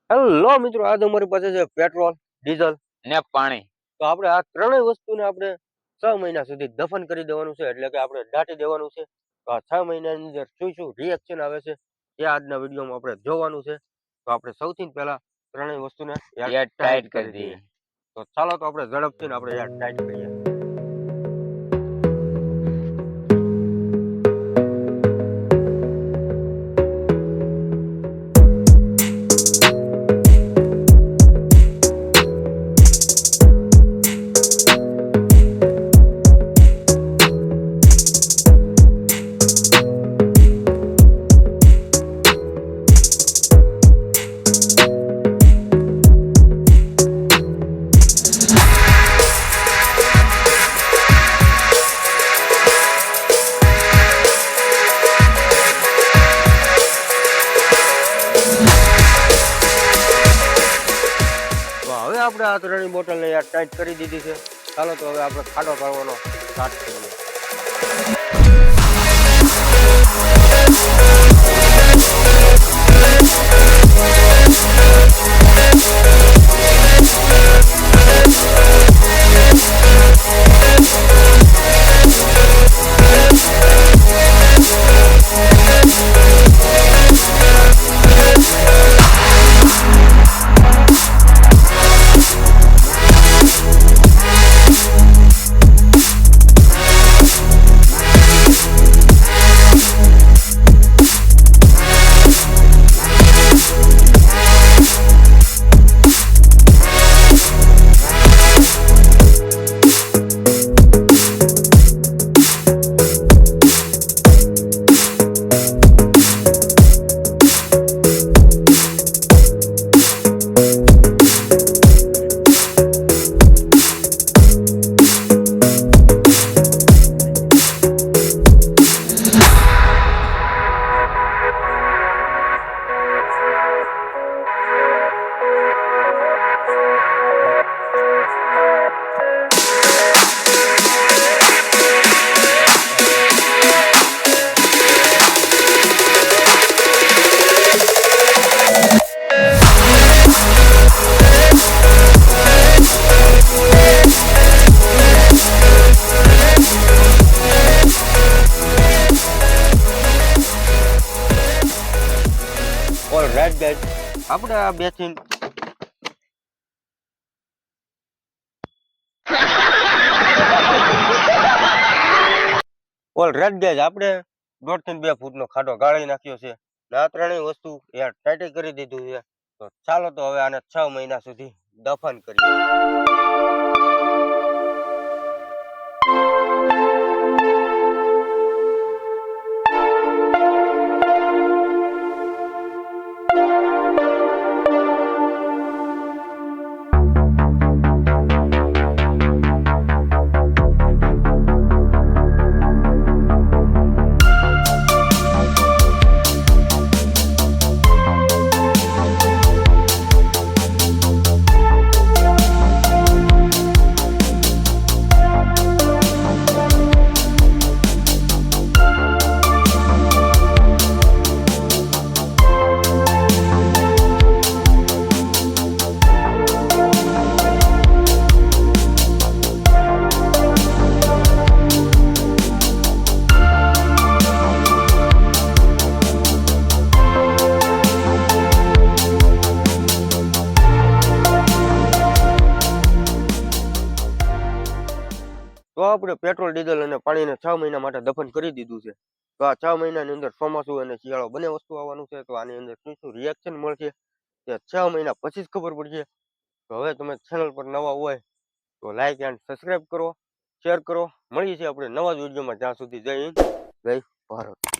Hello મિત્રો, આજે અમારી પાસે છે પેટ્રોલ, ડીઝલ ને પાણી. તો આપણે આ ત્રણેય વસ્તુને આપણે 6 મહિના સુધી દફન કરી દેવાનું છે, એટલે કે આપણે દાટી દેવાનું છે. તો આ 6 મહિનાની અંદર શું શું રિએક્શન આવે છે તે આજના વિડીયોમાં આપણે જોવાનું છે. તો આપણે સૌથી પહેલા ત્રણેય વસ્તુને યાર ટાઈટ ટાઈટ કરી કરી દઈએ. દઈએ. તો ચાલો તો આપણે ઝડપથી આપણે ટાઈટ કરીએ. હવે આપણે આ ત્રણેય બોટલને ટાઈટ કરી દીધી છે. ચાલો તો હવે આપણે ખાડો કરવાનો સ્ટાર્ટ કરીએ. ઓલરાઈટ ગાઈસ, આપણે આ બેથી ઓલરાઈટ ગાઈસ, આપણે 1.5 થી 2 ફૂટનો ખાડો ગાળી નાખ્યો છે. આ ત્રણેય વસ્તુ ટાઈટ કરી દીધું છે. તો ચાલો તો હવે આને 6 મહિના સુધી દફન કરીએ. તો આપણે પેટ્રોલ, ડીઝલ અને પાણીને 6 મહિના માટે દફન કરી દીધું છે. તો આ 6 મહિનાની અંદર ચોમાસું અને શિયાળો બંને વસ્તુ આવવાનું છે. તો આની અંદર શું શું રિએક્શન મળશે તે 6 મહિના પછી જ ખબર પડશે. તો હવે તમે ચેનલ પર નવા હોય તો લાઈક એન્ડ સબસ્ક્રાઈબ કરો, શેર કરો. મળીએ છીએ આપણે નવા જ વિડીયોમાં. જ્યાં સુધી જય હિન્દ, જય ભારત.